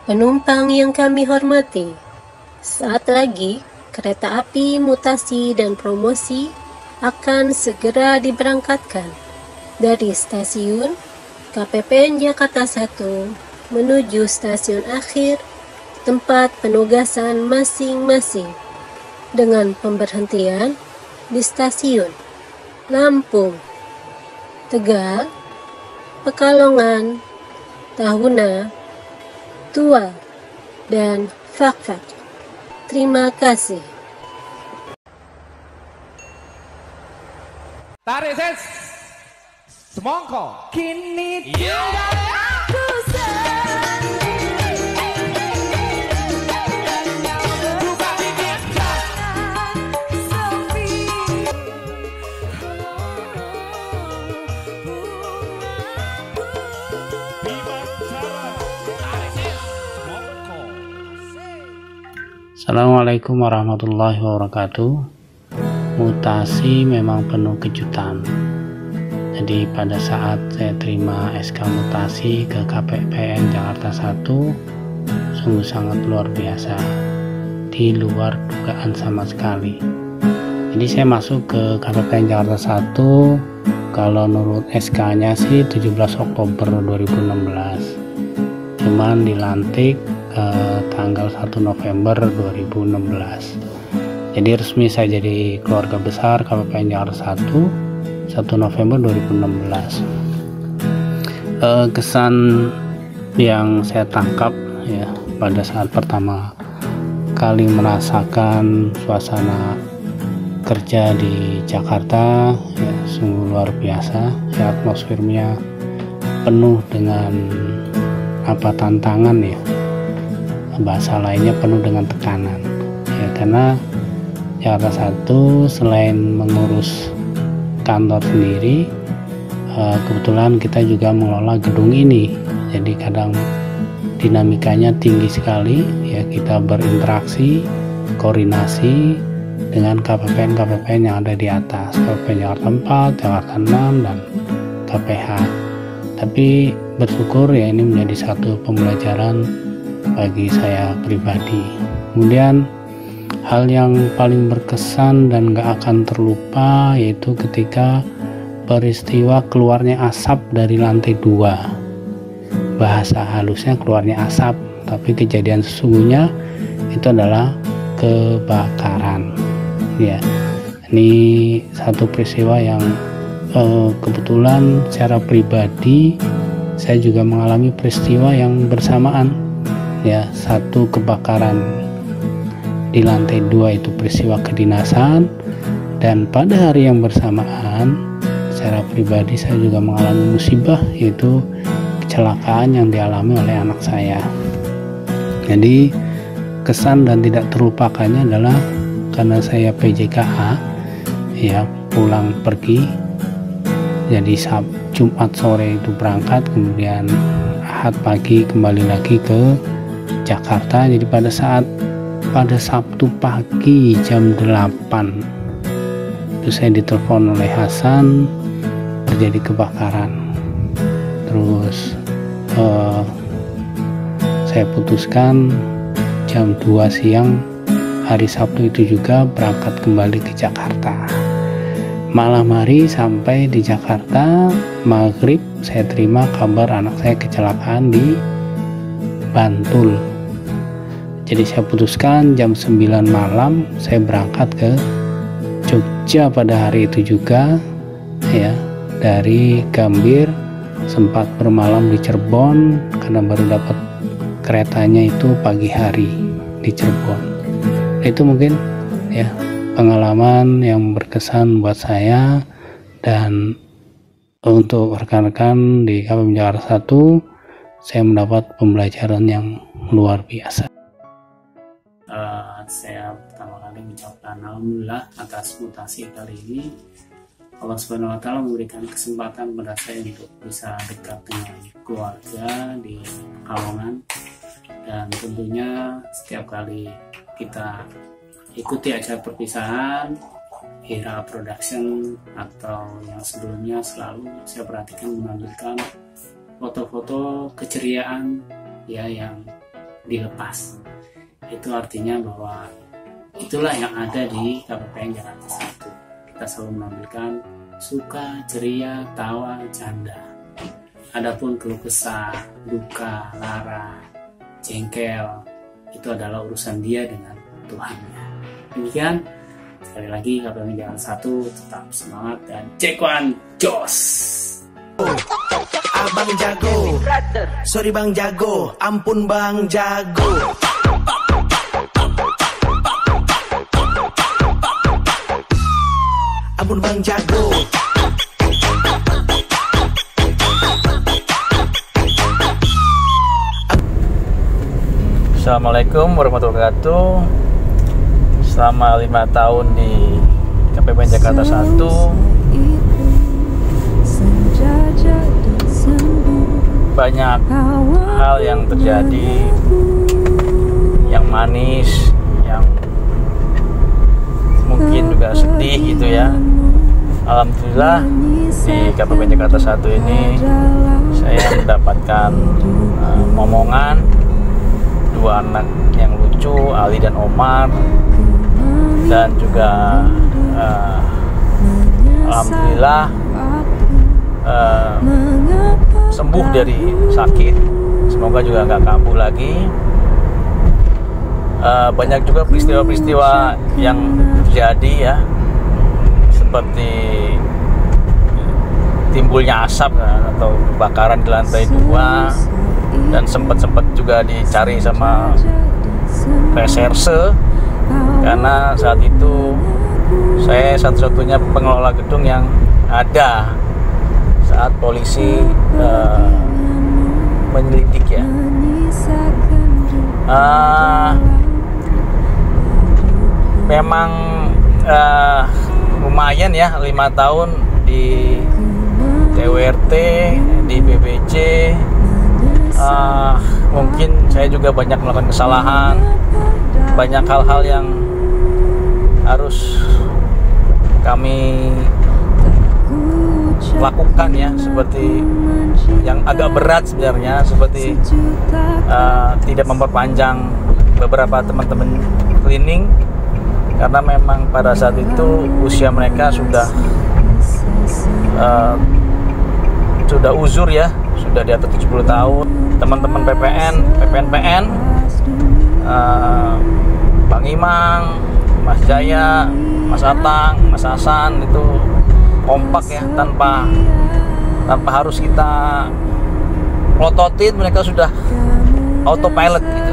Penumpang yang kami hormati, saat lagi kereta api mutasi dan promosi akan segera diberangkatkan dari stasiun KPPN Jakarta 1 menuju stasiun akhir tempat penugasan masing-masing dengan pemberhentian di stasiun Lampung, Tegal, Pekalongan, Tahuna, Tua, dan Fakfak. Terima kasih. Tarik ses, semongko. Kini tinggal aku Assalamualaikum warahmatullahi wabarakatuh. Mutasi memang penuh kejutan. Jadi pada saat saya terima SK mutasi ke KPPN Jakarta 1, sungguh sangat luar biasa, di luar dugaan sama sekali. Jadi saya masuk ke KPPN Jakarta 1, kalau menurut SK nya sih 17 Oktober 2016, cuman dilantik tanggal 1 November 2016. Jadi resmi saya jadi keluarga besar KPPN Jakarta 1 November 2016. Kesan yang saya tangkap ya pada saat pertama kali merasakan suasana kerja di Jakarta ya sungguh luar biasa ya, atmosfernya penuh dengan tantangan ya, bahasa lainnya penuh dengan tekanan ya, karena Jakarta 1 selain mengurus kantor sendiri, kebetulan kita juga mengelola gedung ini, jadi kadang dinamikanya tinggi sekali ya, kita berinteraksi koordinasi dengan KPPN yang ada di atas, KPPN Jakarta 4, Jakarta 6, dan KPH. Tapi bersyukur ya ini menjadi satu pembelajaran bagi saya pribadi. Kemudian hal yang paling berkesan dan gak akan terlupa yaitu ketika peristiwa keluarnya asap dari lantai 2. Bahasa halusnya keluarnya asap, tapi kejadian sesungguhnya itu adalah kebakaran ya. Ini satu peristiwa yang kebetulan secara pribadi saya juga mengalami peristiwa yang bersamaan ya, satu kebakaran di lantai 2 itu peristiwa kedinasan, dan pada hari yang bersamaan secara pribadi saya juga mengalami musibah, yaitu kecelakaan yang dialami oleh anak saya. Jadi kesan dan tidak terlupakannya adalah karena saya PJKA ya, pulang pergi, jadi Jumat sore itu berangkat, kemudian Ahad pagi kembali lagi ke Jakarta. Jadi pada Sabtu pagi jam 8 itu saya ditelepon oleh Hasan, terjadi kebakaran. Terus saya putuskan jam 2 siang hari Sabtu itu juga berangkat kembali ke Jakarta. Malam hari sampai di Jakarta, maghrib saya terima kabar anak saya kecelakaan di Bantul. Jadi saya putuskan jam 9 malam saya berangkat ke Jogja pada hari itu juga ya, dari Gambir sempat bermalam di Cirebon karena baru dapat keretanya itu pagi hari di Cirebon. Itu mungkin ya pengalaman yang berkesan buat saya, dan untuk rekan-rekan di KPPN Jakarta 1 saya mendapat pembelajaran yang luar biasa. Saya pertama kali mengucapkan alhamdulillah atas mutasi kali ini. Allah Subhanahu wa Ta'ala memberikan kesempatan pada saya untuk bisa dekat dengan keluarga di Pekalongan, dan tentunya setiap kali kita ikuti acara perpisahan Hira Production atau yang sebelumnya, selalu saya perhatikan menampilkan foto-foto keceriaan ya, yang dilepas. Itu artinya bahwa itulah yang ada di KPPN Jakarta 1. Kita selalu menampilkan suka, ceria, tawa, canda. Adapun keluh kesah, duka, lara, jengkel, itu adalah urusan dia dengan Tuhannya. Demikian, sekali lagi KPPN Jakarta 1 tetap semangat dan cekwan jos. Abang jago, sorry bang jago, ampun bang jago. Ampun bang jago. Assalamualaikum warahmatullahi wabarakatuh. Selama 5 tahun di KPPN Jakarta 1, banyak hal yang terjadi, yang manis, yang mungkin juga sedih gitu ya. Alhamdulillah di KPPN Jakarta 1 ini saya mendapatkan momongan 2 anak yang lucu, Ali dan Omar, dan juga alhamdulillah sembuh dari sakit. Semoga juga nggak kambuh lagi. Banyak juga peristiwa-peristiwa yang terjadi ya, seperti timbulnya asap atau kebakaran di lantai 2, dan sempat juga dicari sama reserse karena saat itu saya satu-satunya pengelola gedung yang ada saat polisi menyelidik ya. Memang lumayan ya 5 tahun di TWRT, di BBC. Mungkin saya juga banyak melakukan kesalahan, banyak hal-hal yang harus kami lakukan ya, seperti yang agak berat sebenarnya, seperti tidak memperpanjang beberapa teman-teman cleaning karena memang pada saat itu usia mereka sudah uzur ya, sudah di atas 70 tahun. Teman-teman PPN, Bang Imang, Mas Jaya, Mas Atang, Mas Hasan itu kompak ya, tanpa harus kita plototin, mereka sudah autopilot gitu.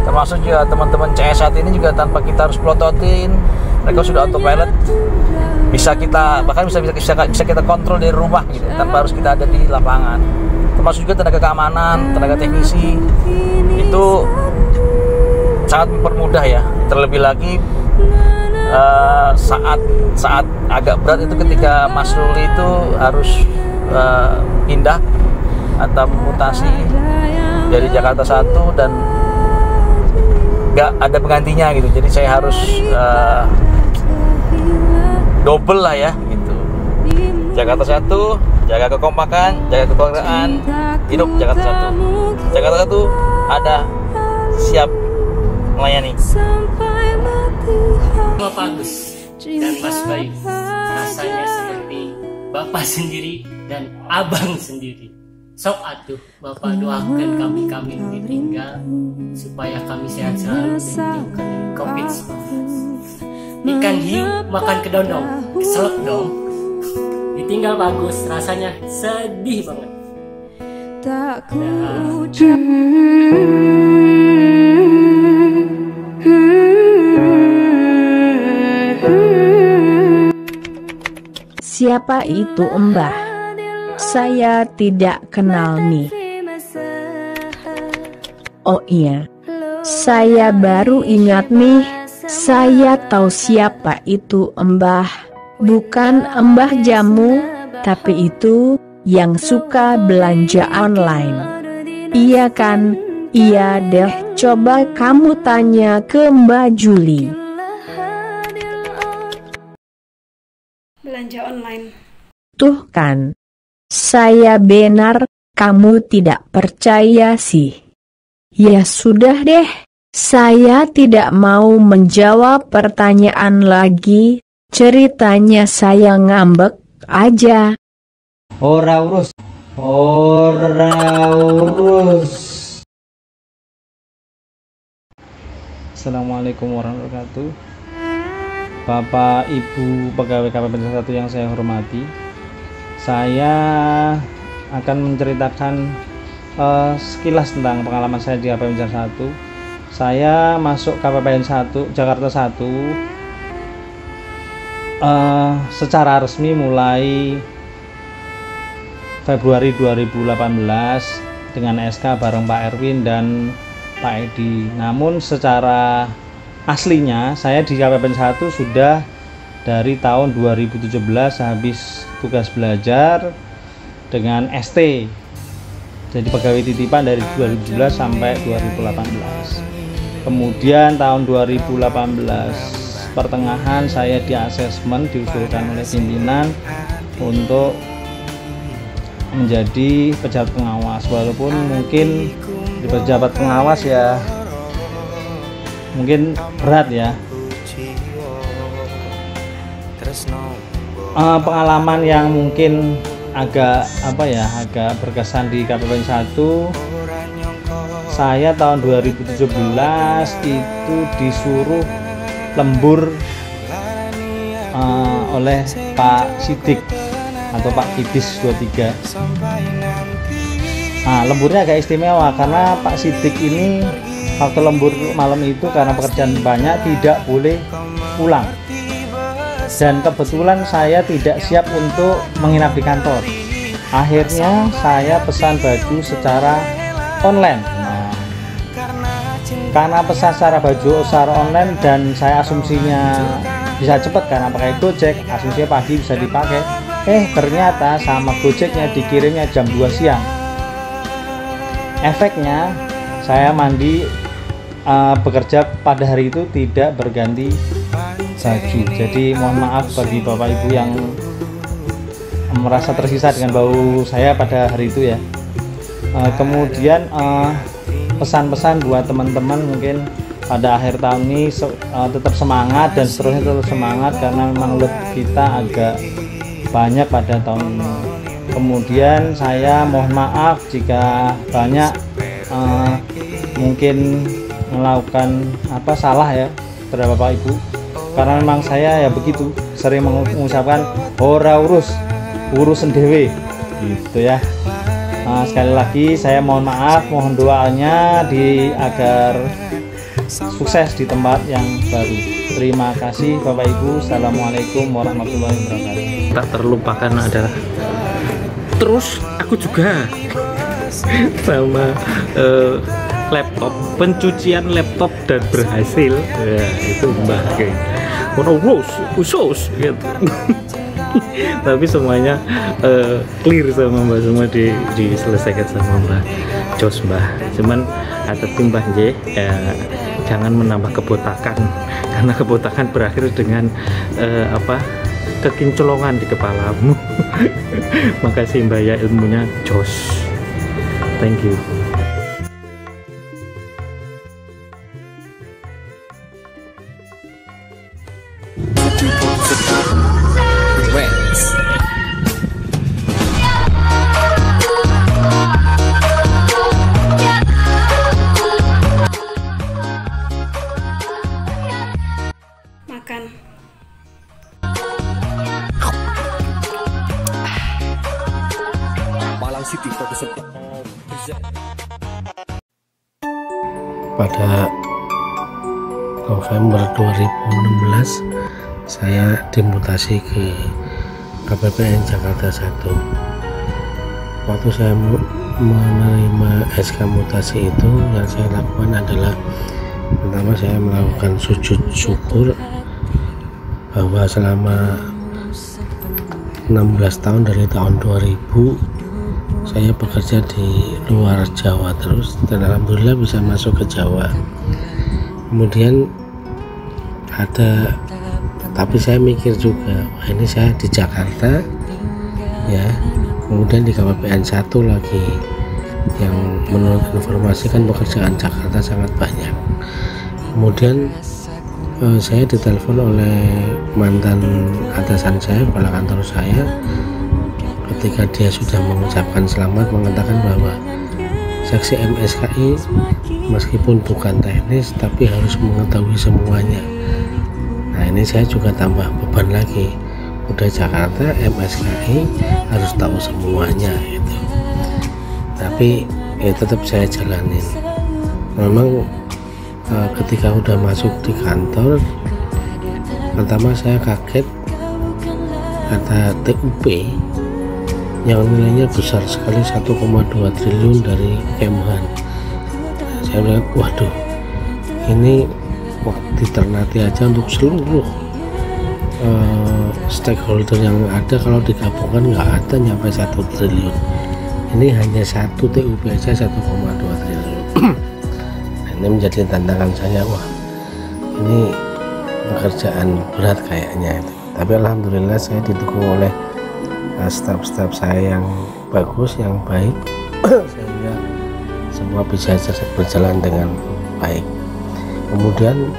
Termasuk juga teman-teman CS saat ini juga tanpa kita harus plototin, mereka sudah autopilot. Bisa kita kontrol dari rumah gitu, tanpa harus kita ada di lapangan. Termasuk juga tenaga keamanan, tenaga teknisi, itu sangat mempermudah ya. Terlebih lagi saat agak berat itu ketika Mas Ruli itu harus pindah atau mutasi dari Jakarta 1 dan nggak ada penggantinya gitu. Jadi saya harus double lah ya gitu. Jakarta 1, jaga kekompakan, jaga kekeluargaan, hidup Jakarta 1. Jakarta 1 ada, siap melayani. Bapak Agus dan Mas Bayu rasanya seperti Bapak sendiri dan Abang sendiri. Sok atuh Bapak doakan kami ditinggal supaya kami sehat selalu dan dijauhkan dari COVID-19. Ikan hiu makan kedondong, keselak dong. Ditinggal bagus, rasanya sedih banget. Siapa itu Mbah? Saya tidak kenal nih. Oh iya, saya baru ingat nih. Saya tahu siapa itu Mbah. Bukan Mbah Jamu, tapi itu yang suka belanja online. Iya kan? Iya deh, coba kamu tanya ke Mbak Juli. Belanja online. Tuh kan, saya benar, kamu tidak percaya sih. Ya sudah deh, saya tidak mau menjawab pertanyaan lagi, ceritanya saya ngambek aja. Ora urus. Assalamualaikum warahmatullahi wabarakatuh. Bapak Ibu pegawai KPPN 1 yang saya hormati, saya akan menceritakan sekilas tentang pengalaman saya di KPPN 1. Saya masuk KPPN 1 Jakarta 1 secara resmi mulai Februari 2018 dengan SK bareng Pak Erwin dan Pak Edi. Namun secara aslinya saya di KPPN 1 sudah dari tahun 2017 habis tugas belajar dengan ST. Jadi pegawai titipan dari 2017 sampai 2018. Kemudian tahun 2018 pertengahan saya di asesmen, diusulkan oleh pimpinan untuk menjadi pejabat pengawas, walaupun mungkin di pejabat pengawas ya mungkin berat ya. Pengalaman yang mungkin agak berkesan di KPPN 1, saya tahun 2017 itu disuruh lembur oleh Pak Sidik atau Pak Kidis 23. Lemburnya agak istimewa karena Pak Sidik ini waktu lembur malam itu karena pekerjaan banyak tidak boleh pulang, dan kebetulan saya tidak siap untuk menginap di kantor. Akhirnya saya pesan baju secara online. Karena pesan secara online dan saya asumsinya bisa cepat karena pakai Gojek, asumsinya pagi bisa dipakai. Ternyata sama Gojeknya dikirimnya jam 2 siang. Efeknya saya mandi bekerja pada hari itu tidak berganti baju. Jadi mohon maaf bagi Bapak Ibu yang merasa tersisa dengan bau saya pada hari itu ya. Kemudian pesan-pesan buat teman-teman mungkin pada akhir tahun ini tetap semangat dan seterusnya tetap semangat karena memang load kita agak banyak pada tahun ini. Kemudian saya mohon maaf jika banyak mungkin melakukan salah ya terhadap Bapak Ibu, karena memang saya ya begitu sering mengucapkan ora urusan dewe gitu ya. Sekali lagi saya mohon maaf, mohon doanya agar sukses di tempat yang baru. Terima kasih Bapak Ibu. Assalamualaikum warahmatullahi wabarakatuh. Tak terlupakan adalah terus aku juga sama laptop, pencucian laptop dan berhasil ya, itu Mbak kayak usus gitu. Tapi semuanya clear sama Mbak, semua diselesaikan sama Mbak Jos Mbak. Cuman ada timbah ya, jangan menambah kebotakan karena kebotakan berakhir dengan kekincolongan di kepalamu. Makasih Mbak ya, ilmunya Jos. Thank you. Pada November 2016 saya dimutasi ke KPPN Jakarta 1. Waktu saya menerima SK mutasi itu, yang saya lakukan adalah pertama saya melakukan sujud syukur bahwa selama 16 tahun dari tahun 2000 saya bekerja di luar Jawa terus, dan alhamdulillah bisa masuk ke Jawa. Kemudian tapi saya mikir juga, wah ini saya di Jakarta ya, kemudian di KPPN 1 lagi yang menurut informasi kan pekerjaan Jakarta sangat banyak. Kemudian saya ditelepon oleh mantan atasan saya, kepala kantor saya, ketika dia sudah mengucapkan selamat, mengatakan bahwa seksi MSKI meskipun bukan teknis tapi harus mengetahui semuanya. Nah ini saya juga tambah beban lagi, udah Jakarta MSKI harus tahu semuanya gitu. Tapi ya tetap saya jalanin. Memang ketika udah masuk di kantor, pertama saya kaget kata TUP yang nilainya besar sekali, 1,2 triliun dari Kemhan. Saya bilang waduh, ini diternati aja untuk seluruh stakeholder yang ada, kalau digabungkan nggak ada nyampe 1 triliun. Ini hanya satu TUP aja 1,2 triliun. Ini menjadi tantangan saya, wah ini pekerjaan berat kayaknya itu. Tapi alhamdulillah saya didukung oleh staf-staf saya yang bagus, yang baik, sehingga semua bisa berjalan dengan baik. Kemudian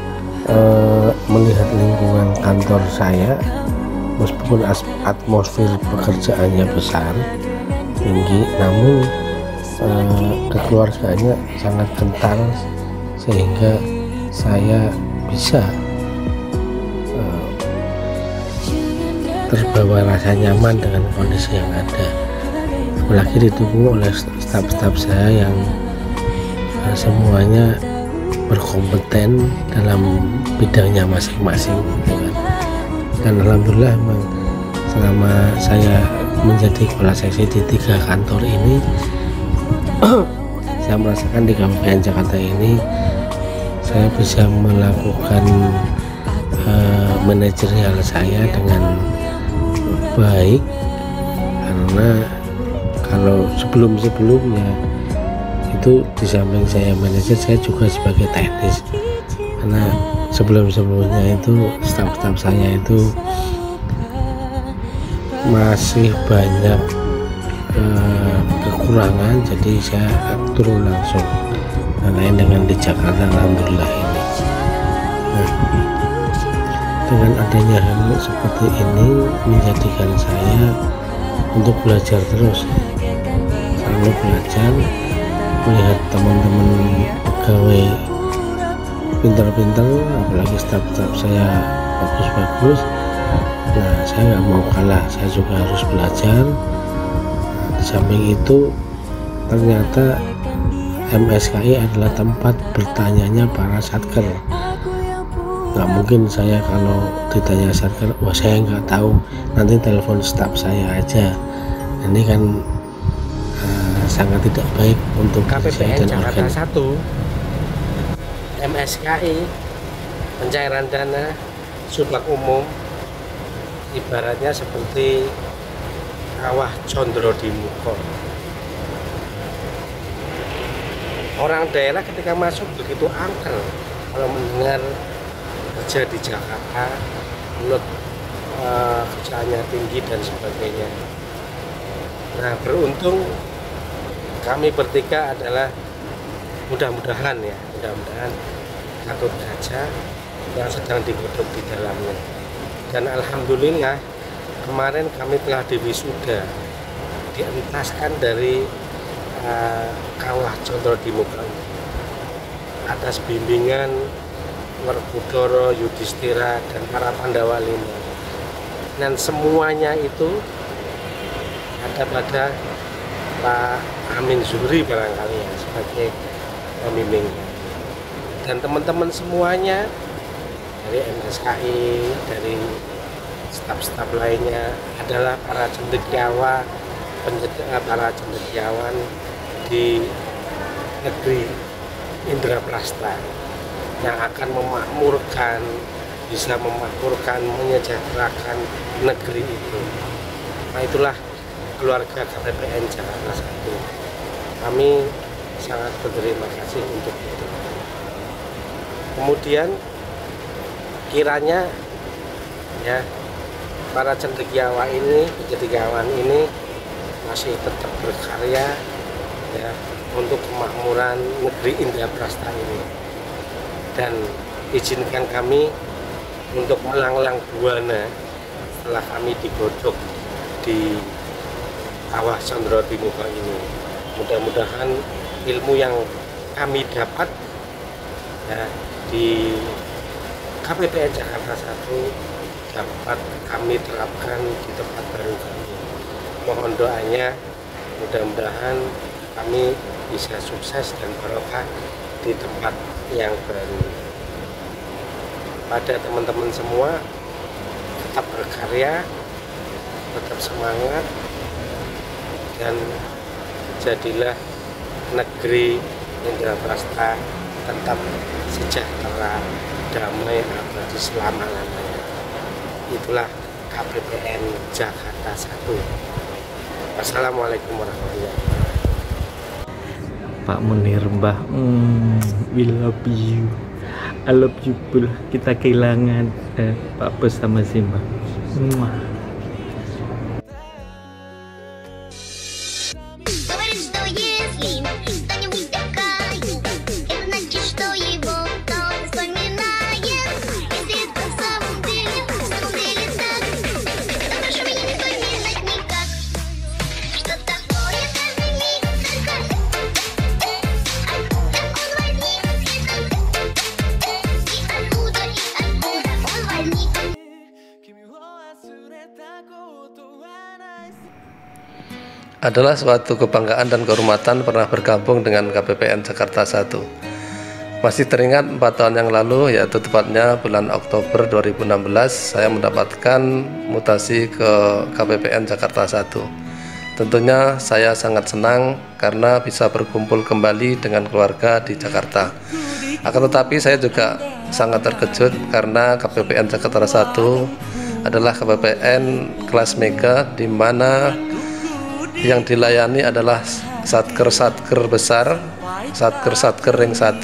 melihat lingkungan kantor saya, meskipun atmosfer pekerjaannya besar, tinggi, namun kekeluargaannya sangat kental, sehingga saya bisa terbawa rasa nyaman dengan kondisi yang ada. Apalagi didukung oleh staf-staf saya yang semuanya berkompeten dalam bidangnya masing-masing gitu kan. Dan alhamdulillah memang selama saya menjadi kepala seksi di 3 kantor ini saya merasakan di Kabupaten Jakarta ini saya bisa melakukan manajerial saya dengan baik, karena kalau sebelumnya itu di samping saya manajer, saya juga sebagai teknis, karena sebelumnya itu staf-staf saya itu masih banyak kekurangan, jadi saya turun langsung. Nah, lain dengan di Jakarta alhamdulillah ini. Nah, dengan adanya hal seperti ini menjadikan saya untuk belajar terus, selalu belajar, melihat teman-teman pegawai pintar-pintar, apalagi staf-staf saya bagus-bagus. Nah, saya nggak mau kalah, saya juga harus belajar. Di samping itu ternyata MSKI adalah tempat bertanyanya para satker. Nggak mungkin saya kalau ditanya satker, wah saya nggak tahu, nanti telepon staf saya aja. Ini kan sangat tidak baik untuk KPPN Jakarta 1. MSKI pencairan dana subbak umum ibaratnya seperti kawah condro di muko. Orang daerah ketika masuk begitu angker kalau mendengar kerja di Jakarta, menurut kerjaannya tinggi dan sebagainya. Nah, beruntung kami bertiga adalah mudah-mudahan Gatot Kaca yang sedang digodok di dalamnya. Dan alhamdulillah kemarin kami telah diwisuda, dientaskan dari kawah Condro di Muka atas bimbingan Werkudara, Yudhistira, dan para Pandawa 5. Dan semuanya itu ada pada Pak Amin Zuhri barangkali ya, sebagai pembimbingnya. Dan teman-teman semuanya dari MSKI, dari staf-staf lainnya adalah para cendekiawan, para cendekiawan di negeri Indraprasta yang akan memakmurkan, bisa memakmurkan, menyejahterakan negeri itu. Nah, itulah keluarga KPPN Jakarta 1. Kami sangat berterima kasih untuk itu. Kemudian kiranya ya para cendekiawan ini masih tetap berkarya ya, untuk kemakmuran negeri Indraprastha ini, dan izinkan kami untuk melanglang buana setelah kami digodok di Kawah Condro Timuka ini. Mudah-mudahan ilmu yang kami dapat ya, di KPPN Jakarta 1 dapat kami terapkan di tempat baru kami. Mohon doanya, mudah-mudahan kami bisa sukses dan barokah di tempat yang baru. Pada teman-teman semua, tetap berkarya, tetap semangat, dan jadilah negeri Indraprastha tetap sejahtera, damai, abadi selama-lamanya. Itulah KPPN Jakarta 1. Wassalamualaikum warahmatullahi wabarakatuh. Pak Munir, Mbah, we love you, I love you pul. Kita kehilangan Pak Bos sama si Mbah. Adalah suatu kebanggaan dan kehormatan pernah bergabung dengan KPPN Jakarta 1. Masih teringat 4 tahun yang lalu, yaitu tepatnya bulan Oktober 2016, saya mendapatkan mutasi ke KPPN Jakarta 1. Tentunya saya sangat senang karena bisa berkumpul kembali dengan keluarga di Jakarta. Akan tetapi saya juga sangat terkejut karena KPPN Jakarta 1 adalah KPPN kelas mega, di mana yang dilayani adalah satker-satker besar, satker-satker ring 1.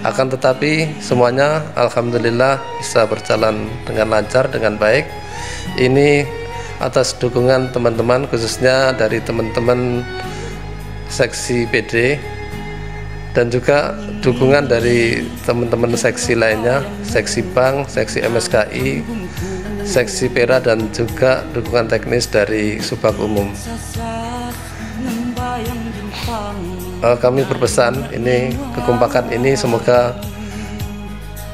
Akan tetapi semuanya alhamdulillah bisa berjalan dengan lancar, dengan baik. Ini atas dukungan teman-teman, khususnya dari teman-teman seksi PD, dan juga dukungan dari teman-teman seksi lainnya, seksi bank, seksi MSKI, seksi Pera, dan juga dukungan teknis dari Subag Umum. Kami berpesan, ini kekompakan ini semoga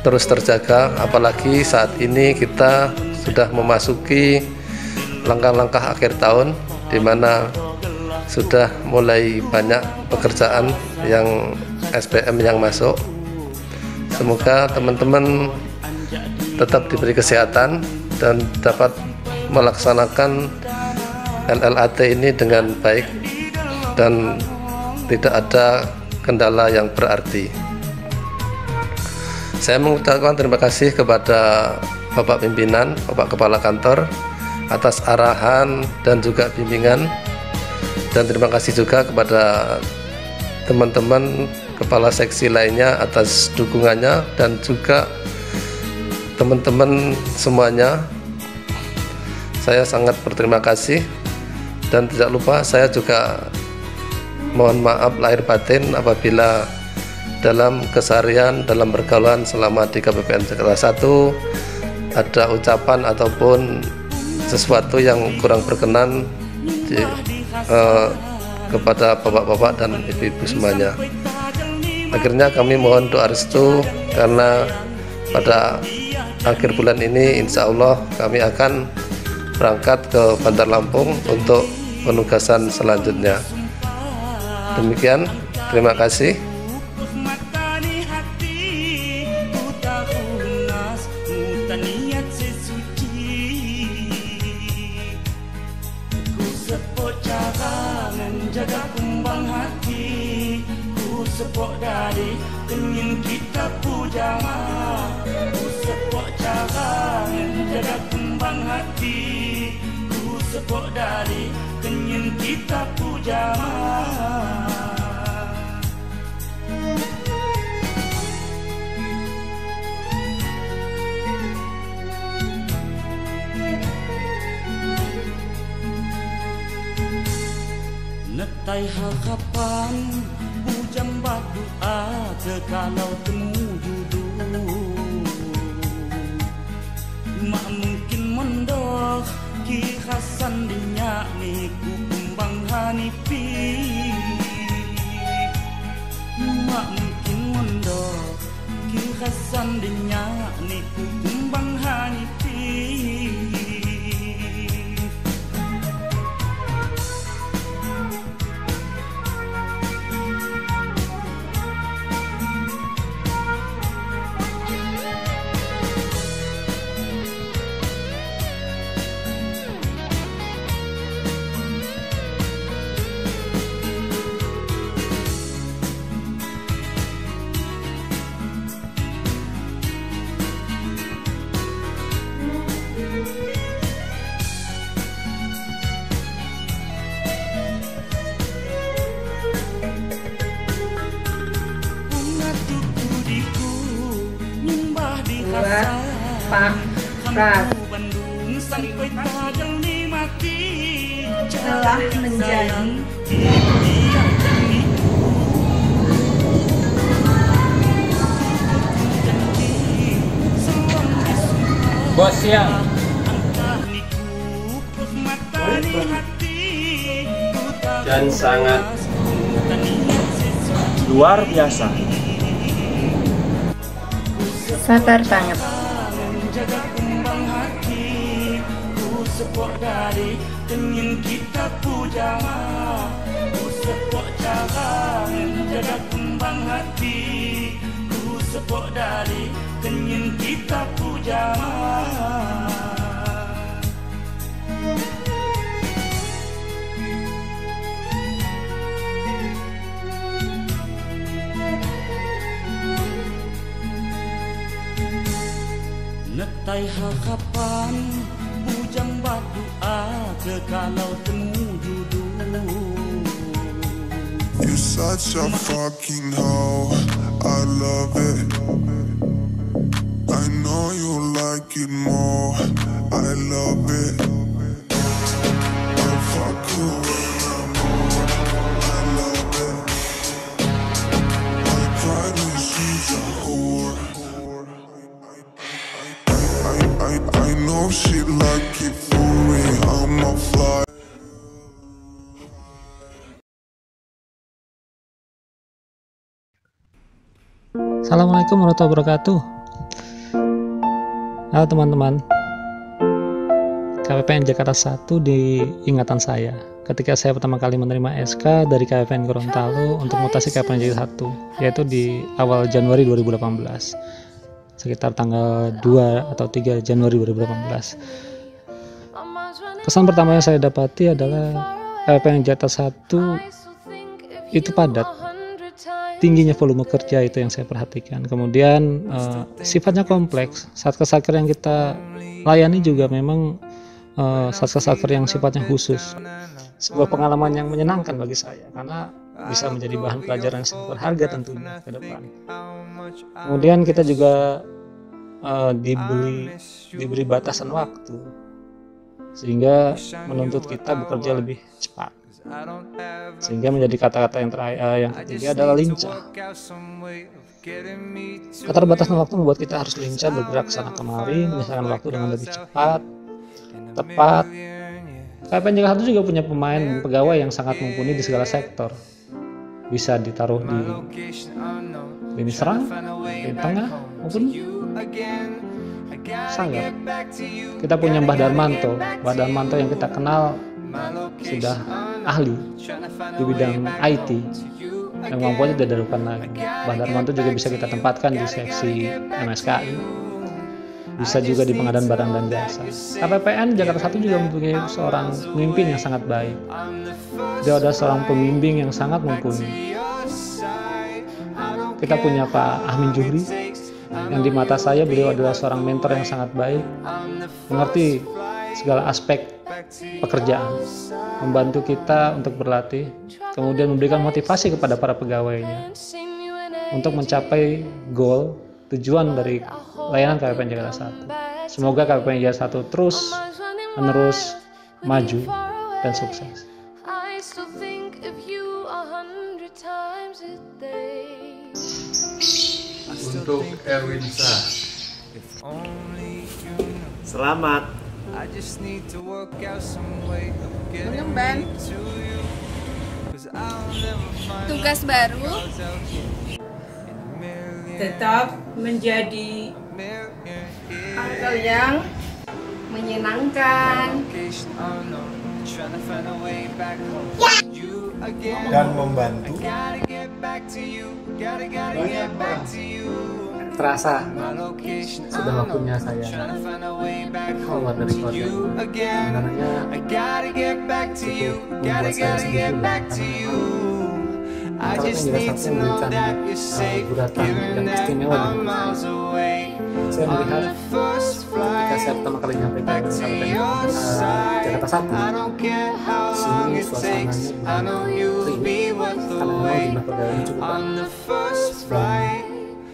terus terjaga, apalagi saat ini kita sudah memasuki langkah-langkah akhir tahun, di mana sudah mulai banyak pekerjaan yang SPM yang masuk. Semoga teman-teman tetap diberi kesehatan dan dapat melaksanakan LLAT ini dengan baik dan tidak ada kendala yang berarti. Saya mengucapkan terima kasih kepada Bapak Pimpinan, Bapak Kepala Kantor atas arahan dan juga bimbingan, dan terima kasih juga kepada teman-teman kepala seksi lainnya atas dukungannya, dan juga teman-teman semuanya. Saya sangat berterima kasih, dan tidak lupa saya juga mohon maaf lahir batin apabila dalam keseharian, dalam pergaulan selama di KPPN Jakarta 1 ada ucapan ataupun sesuatu yang kurang berkenan kepada bapak-bapak dan ibu-ibu semuanya. Akhirnya kami mohon doa restu, karena pada akhir bulan ini insya Allah kami akan berangkat ke Bandar Lampung untuk penugasan selanjutnya. Demikian, terima kasih. Jaga kembang hati, ku sepok dari ingin kita puja mah. Ku sepok cara jaga kembang hati, ku sepok dari ingin kita puja mah. Netai harapan Pujang berdoa ke kalau temu duduk. Mak mungkin mondok Ki Hasan dinyak ni ku kumbang Hanifi. Mak mungkin mondok Ki Hasan dinyak ni ku kumbang Hanifi. Pak Pras telah menjadi bos siang. Dan sangat Luar biasa. sabar banget. Jaga kembang hati, ku sepok dari ingin kita puja. Ku sepok cara jaga kembang hati, ku sepok dari ingin kita puja. Netai harapan Pujang berdoa ke kalau temu duduk. You're such a fucking hoe, I love it. I know you like it more, I love it. I fuck you when I'm bored, I love it. I cry when she's a whore. I know she like it for me, I'm a fly. Assalamualaikum warahmatullahi wabarakatuh. Halo teman-teman, KPPN Jakarta 1 di ingatan saya ketika saya pertama kali menerima SK dari KPPN Gorontalo untuk mutasi KPPN Jakarta 1, yaitu di awal Januari 2018, sekitar tanggal 2 atau 3 Januari 2018. Kesan pertama yang saya dapati adalah KPPN Jakarta 1 itu padat. Tingginya volume kerja itu yang saya perhatikan. Kemudian sifatnya kompleks. Satker-satker yang kita layani juga memang satker-satker yang sifatnya khusus. Sebuah pengalaman yang menyenangkan bagi saya karena bisa menjadi bahan pelajaran yang sangat berharga tentunya ke depan. Kemudian kita juga diberi batasan waktu sehingga menuntut kita bekerja lebih cepat. Sehingga menjadi kata-kata yang ketiga adalah lincah. Keterbatasan waktu membuat kita harus lincah bergerak sana kemari, menyelesaikan waktu dengan lebih cepat, tepat. KPPN Jakarta juga punya pemain pegawai yang sangat mumpuni di segala sektor. Bisa ditaruh di lini serang, di tengah, maupun sayap. Kita punya Mbah Darmanto yang kita kenal sudah ahli di bidang IT yang kemampuannya tidak diragukan lagi. Mbah Darmanto juga bisa kita tempatkan di seksi MSKI, bisa juga di pengadaan barang dan jasa. KPPN Jakarta 1 juga mempunyai seorang pemimpin yang sangat baik. Dia adalah seorang pembimbing yang sangat mumpuni. Kita punya Pak Ahmin Juhri yang di mata saya beliau adalah seorang mentor yang sangat baik, mengerti segala aspek pekerjaan, membantu kita untuk berlatih, kemudian memberikan motivasi kepada para pegawainya untuk mencapai goal tujuan dari layanan KPPN Jakarta 1. Semoga KPPN Jakarta 1 terus menerus maju dan sukses. untuk Erwinsa. Selamat mengemban tugas baru, tetap menjadi hal yang menyenangkan dan membantu. Terasa sudah waktunya saya keluar dari keluarga. Sebenarnya cukup membuat saya sedih kalau Liga 1 memberikan guratan yang istimewa dengan saya. Saya melihat ketika saya pertama kali nyampe ke Jakarta 1, sini suasananya riuh karena memang jumlah pegawainya cukup banyak.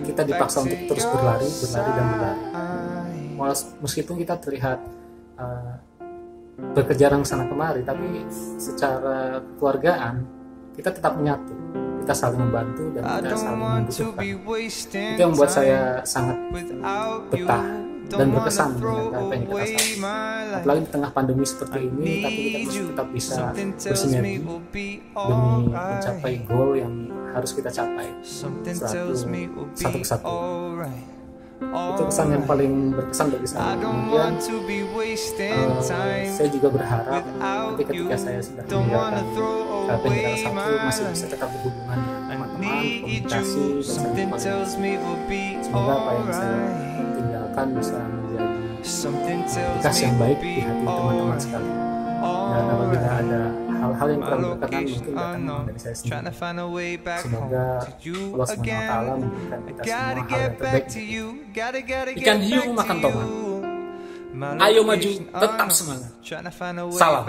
Kita dipaksa untuk terus berlari dan berlari. Meskipun kita terlihat berkejaran sana kemari, tapi secara kekeluargaan kita tetap menyatu. Kita saling membantu dan kita saling membutuhkan. Itu yang membuat saya sangat betah dan berkesan dengan KPN Jakarta 1. Apalagi di tengah pandemi seperti ini, tapi kita masih tetap bisa bersinergi demi mencapai goal yang harus kita capai satu kesatuan. Itu kesan yang paling berkesan bagi saya. Kemudian saya juga berharap nanti ketika saya sudah meninggalkan KPN Jakarta 1 masih bisa tetap berhubungan dengan teman-teman, komunikasi, dan saling koordinasi. Semoga apa yang saya tinggalkan bisa menjadi bekas yang baik di hati teman-teman sekalian. Dan apabila ada hal-hal yang kurang berkenan mungkin datang dari saya sendiri. Semoga Allah SWT memberikan kita semua hal yang terbaik. Ikan hiu makan tomat. Ayo maju, tetap semangat. Salam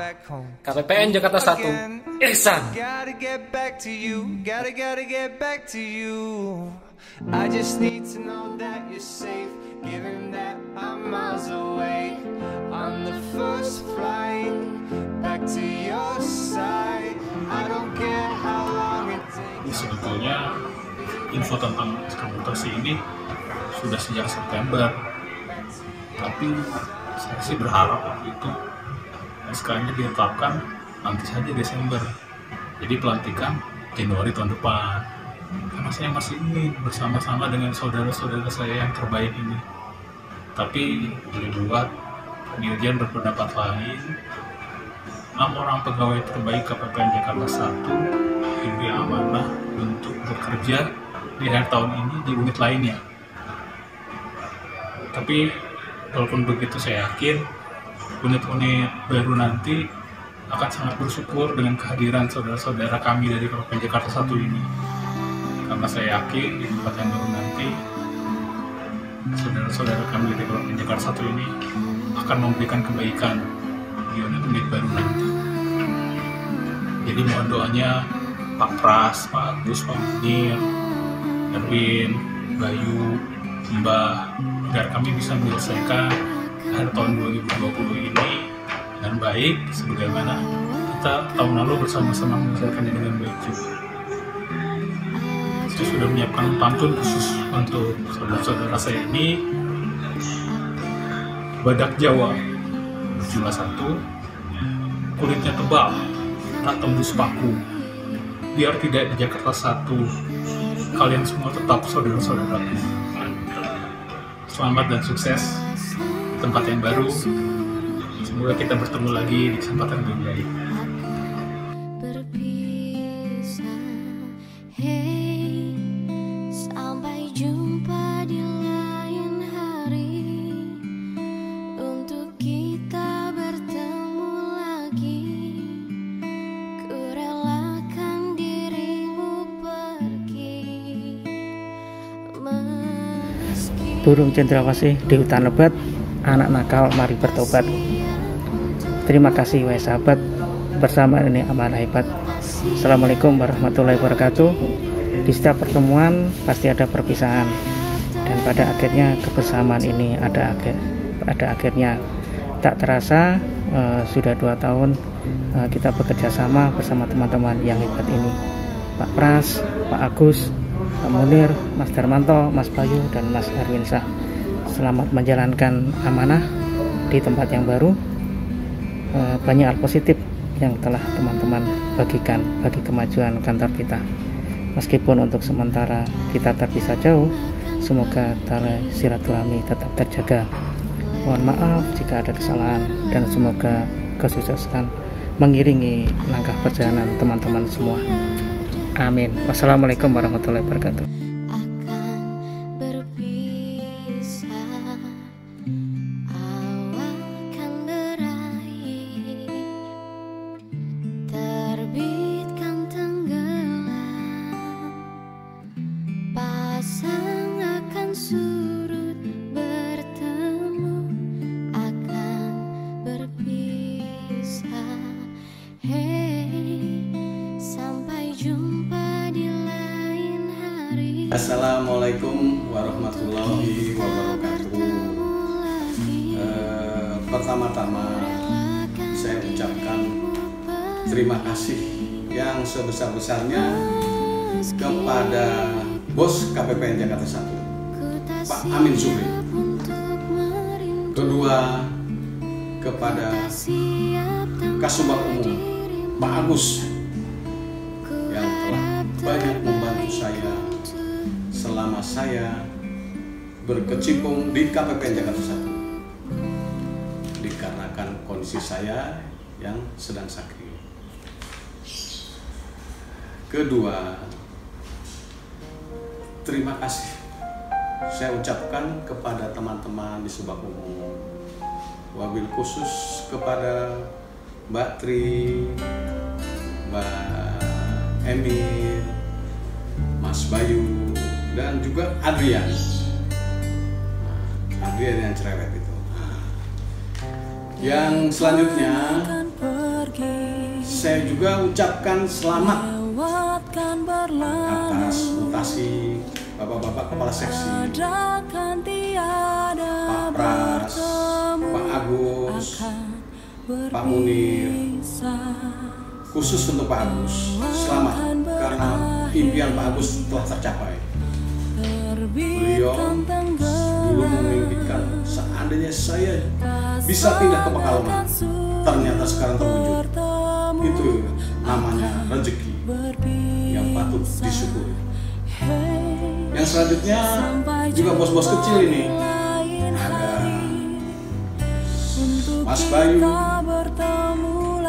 KPPN Jakarta 1, Ihsan. I just need to know that you're safe, given that I'm miles away on the first flight back to your side. I don't care how long it takes. Sebetulnya info tentang eksploitasi ini sudah sejak September, tapi saya sih berharap waktu itu SK-nya ditetapkan nanti saja Desember, jadi pelantikan Januari tahun depan. Karena saya masih ingin bersama-sama dengan saudara-saudara saya yang terbaik ini. Tapi dibuat dirjen berpendapat lain. 6 orang pegawai terbaik KPPN Jakarta 1 diberi amanah untuk bekerja di akhir tahun ini di unit lainnya. Tapi walaupun begitu saya yakin unit-unit baru nanti akan sangat bersyukur dengan kehadiran saudara-saudara kami dari KPPN Jakarta 1 ini. Karena saya yakin di tempat yang baru nanti saudara-saudara kami dari KPPN Jakarta 1 ini akan memberikan kebaikan di unit-unit baru nanti. Jadi mohon doanya Pak Pras, Pak Agus, Pak Munir, Erwin, Bayu, Mbah, agar kami bisa menyelesaikan akhir tahun 2020 ini dengan baik sebagaimana kita tahun lalu bersama-sama menyelesaikannya dengan baik juga. Saya sudah menyiapkan pantun khusus untuk saudara-saudara saya ini. Badak Jawa berjumlah 1, kulitnya tebal, tak tembus paku. Biar tidak di Jakarta 1, kalian semua tetap saudara-saudaraku. Selamat dan sukses di tempat yang baru. Semoga kita bertemu lagi di kesempatan yang lebih baik. Burung cendrawasih di hutan lebat, anak nakal mari bertobat. Terima kasih wahai sahabat, bersama ini amanah hebat. Assalamualaikum warahmatullahi wabarakatuh. Di setiap pertemuan pasti ada perpisahan, dan pada akhirnya kebersamaan ini ada akhirnya. Tak terasa sudah 2 tahun kita bekerja sama bersama teman-teman yang hebat ini, Pak Pras, Pak Agus, Pak Munir, Mas Darmanto, Mas Bayu, dan Mas Erwinsyah. Selamat menjalankan amanah di tempat yang baru. Banyak hal positif yang telah teman-teman bagikan bagi kemajuan kantor kita. Meskipun untuk sementara kita terpisah jauh, semoga tali silaturahmi tetap terjaga. Mohon maaf jika ada kesalahan dan semoga kesuksesan mengiringi langkah perjalanan teman-teman semua. Amin. Wassalamualaikum warahmatullahi wabarakatuh. Assalamualaikum warahmatullahi wabarakatuh. Pertama-tama saya ucapkan terima kasih yang sebesar-besarnya kepada Bos KPPN Jakarta 1, Pak Amin Subri. Kedua, kepada Kasubag Umum Pak Agus yang telah banyak membantu saya selama saya berkecimpung di KPPN Jakarta 1 dikarenakan kondisi saya yang sedang sakit. Kedua, terima kasih saya ucapkan kepada teman-teman di Subag Umum, wabil khusus kepada Mbak Tri, Mbak Emil, Mas Bayu, dan juga Adrian yang cerewet itu. Yang selanjutnya saya juga ucapkan selamat atas mutasi Bapak-bapak Kepala Seksi, Pak Pras, Pak Agus, Pak Munir. Khusus untuk Pak Agus, selamat karena impian Pak Agus telah tercapai. Beliau dulu memimpikan seandainya saya bisa pindah ke Pekalongan, ternyata sekarang terwujud. Itu namanya rezeki yang patut disyukuri. Yang selanjutnya juga bos-bos kecil ini, ada Mas Bayu,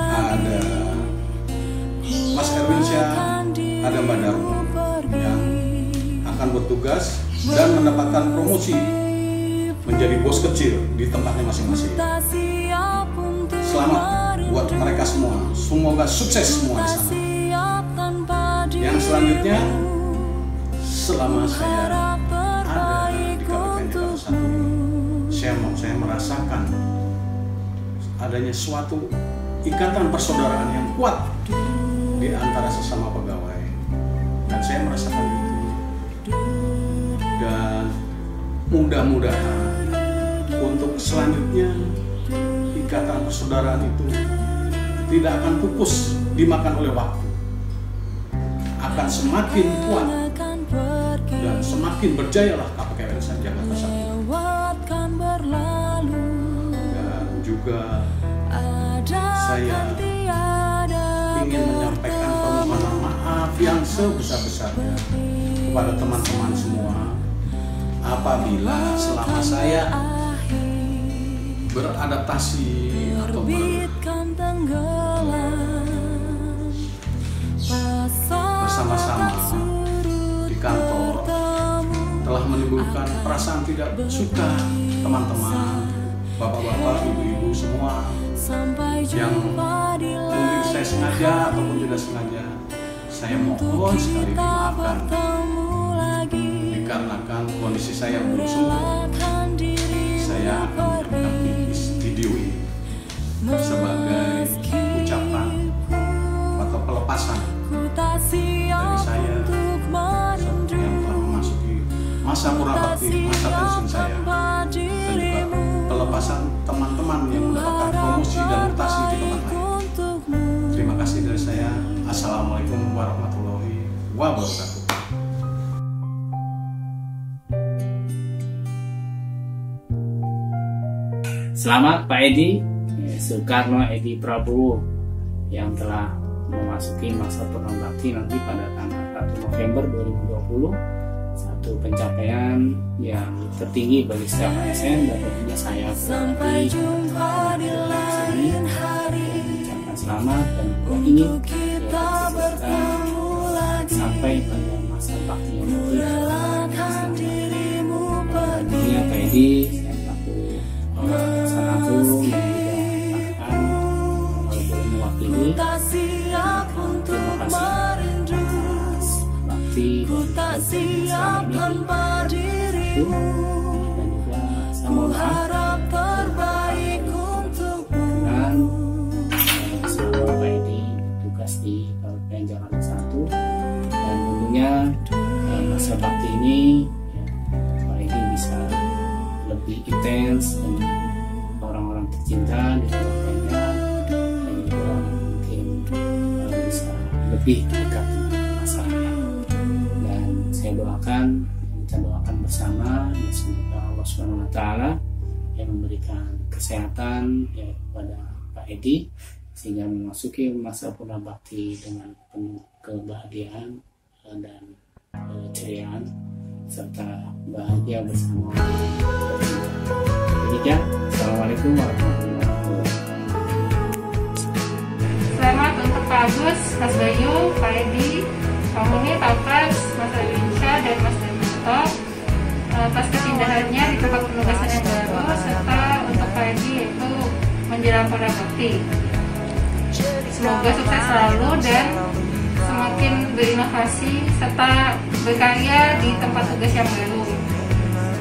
ada Mas Erwinsyah, ada Mbak Darmo yang akan bertugas dan mendapatkan promosi menjadi bos kecil di tempatnya masing-masing. Selamat buat mereka semua, semoga sukses semua di sana. Yang selanjutnya, selama saya ada di KPPN Jakarta 1, saya merasakan adanya suatu ikatan persaudaraan yang kuat di antara sesama pegawai, dan saya merasakan itu. Dan mudah-mudahan untuk selanjutnya ikatan persaudaraan itu tidak akan pupus dimakan oleh waktu, akan semakin kuat dan semakin berjayalah KPPN Jakarta 1. Dan juga saya ingin menyampaikan permohonan maaf yang sebesar-besarnya kepada teman-teman semua apabila selama saya beradaptasi atau bersama-sama di kantor telah menimbulkan perasaan tidak suka teman-teman, bapak-bapak, ibu-ibu semua yang mungkin saya sengaja ataupun tidak sengaja. Saya mohon sekali dimaafkan dikarenakan kondisi saya belum sembuh. Saya akan merekam video ini sebagai ucapan atau pelepasan dari saya yang telah memasuki masa purna-bakti, masa pensiun saya, dan juga pelepasan teman-teman yang mendapatkan promosi dan mutasi di tempat lain. Terima kasih dari saya. Assalamualaikum warahmatullahi wabarakatuh. Selamat Pak Edi Soekarno Edi Prabowo yang telah memasuki masa purnabakti nanti pada tanggal 1 November 2020. Satu pencapaian yang tertinggi bagi setiap ASN dan tentunya saya pribadi mengucapkan selamat dan ingin kita sampai pada masa bakti yang nanti. Tentunya Pak Edi Assalamualaikum dan juga terima kasih bakti dan juga sama terbaik untukmu dan selama Pak Edi bertugas di Kabupaten Jakarta 1 dan tentunya masa bakti ini Pak Edi bisa lebih intens dengan orang-orang tercinta di keluarganya dan juga mungkin bisa lebih dekat dengan masyarakat. Dan saya doakan, kita doakan bersama ya semoga Allah SWT yang memberikan kesehatan ya kepada Pak Edi sehingga memasuki masa purnabakti dengan penuh kebahagiaan dan keceriaan serta bahagia bersama. Demikian, Assalamualaikum warahmatullahi wabarakatuh. Selamat untuk Pak Agus, Mas Bayu, Pak Edi, Pak Munir, Pak Pras, Mas Alinsya, dan Mas Denito atas kepindahannya di tempat penugasan yang baru serta untuk Pak Edi yaitu menjelang purnabakti. Semoga sukses selalu dan semakin berinovasi serta berkarya di tempat tugas yang baru.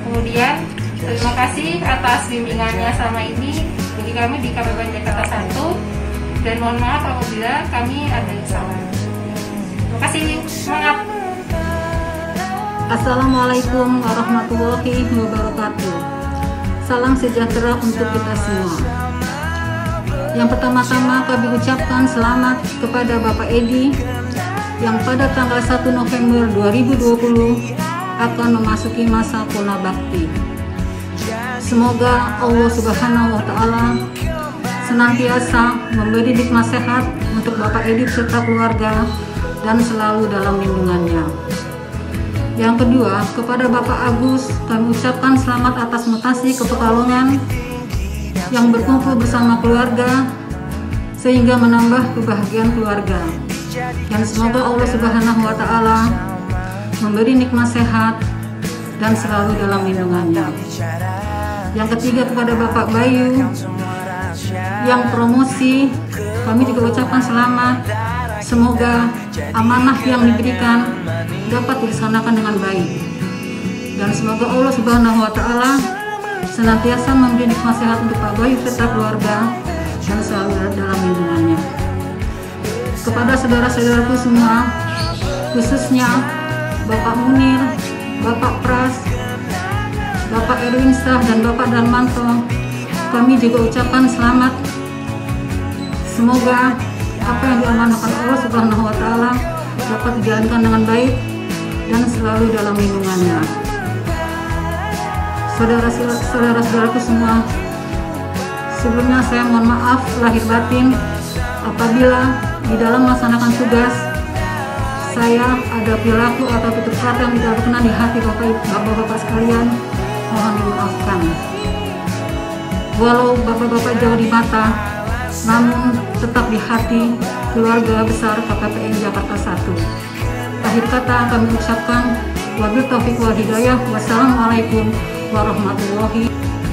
Kemudian terima kasih atas bimbingannya selama ini bagi kami di Kabupaten Jakarta 1 dan mohon maaf apabila kami ada yang salah. Terima kasih, semangat. Assalamualaikum warahmatullahi wabarakatuh. Salam sejahtera untuk kita semua. Yang pertama-tama kami ucapkan selamat kepada Bapak Edi yang pada tanggal 1 November 2020 akan memasuki masa purnabakti. Semoga Allah Subhanahu wa Ta'ala senantiasa memberi nikmat sehat untuk Bapak Edi serta keluarga dan selalu dalam lindungannya. Yang kedua, kepada Bapak Agus kami ucapkan selamat atas mutasi ke Pekalongan yang berkumpul bersama keluarga sehingga menambah kebahagiaan keluarga. Dan semoga Allah Subhanahu wa Ta'ala memberi nikmat sehat dan selalu dalam lindungannya. Yang ketiga, kepada Bapak Bayu yang promosi kami juga ucapkan selamat. Semoga amanah yang diberikan dapat dilaksanakan dengan baik. Dan semoga Allah Subhanahu wa Ta'ala senantiasa memberi nikmat sehat untuk Pak Bayu serta keluarga dan selalu dalam lindungannya. Kepada saudara-saudaraku semua, khususnya Bapak Munir, Bapak Pras, Bapak Erwinsyah dan Bapak Darmanto, kami juga ucapkan selamat. Semoga apa yang diamanahkan Allah Subhanahu wa Ta'ala dapat dijalankan dengan baik dan selalu dalam lindungannya. Saudara-saudaraku semua, sebelumnya saya mohon maaf lahir batin apabila di dalam melaksanakan tugas saya ada perilaku atau tutur kata yang tidak berkenan di hati bapak-bapak sekalian, mohon dimaafkan. Walau bapak-bapak jauh di mata, namun tetap di hati keluarga besar KPPN Jakarta 1. Akhir kata kami ucapkan wabil taufiq wal hidayah. Wassalamualaikum warahmatullahi wabarakatuh.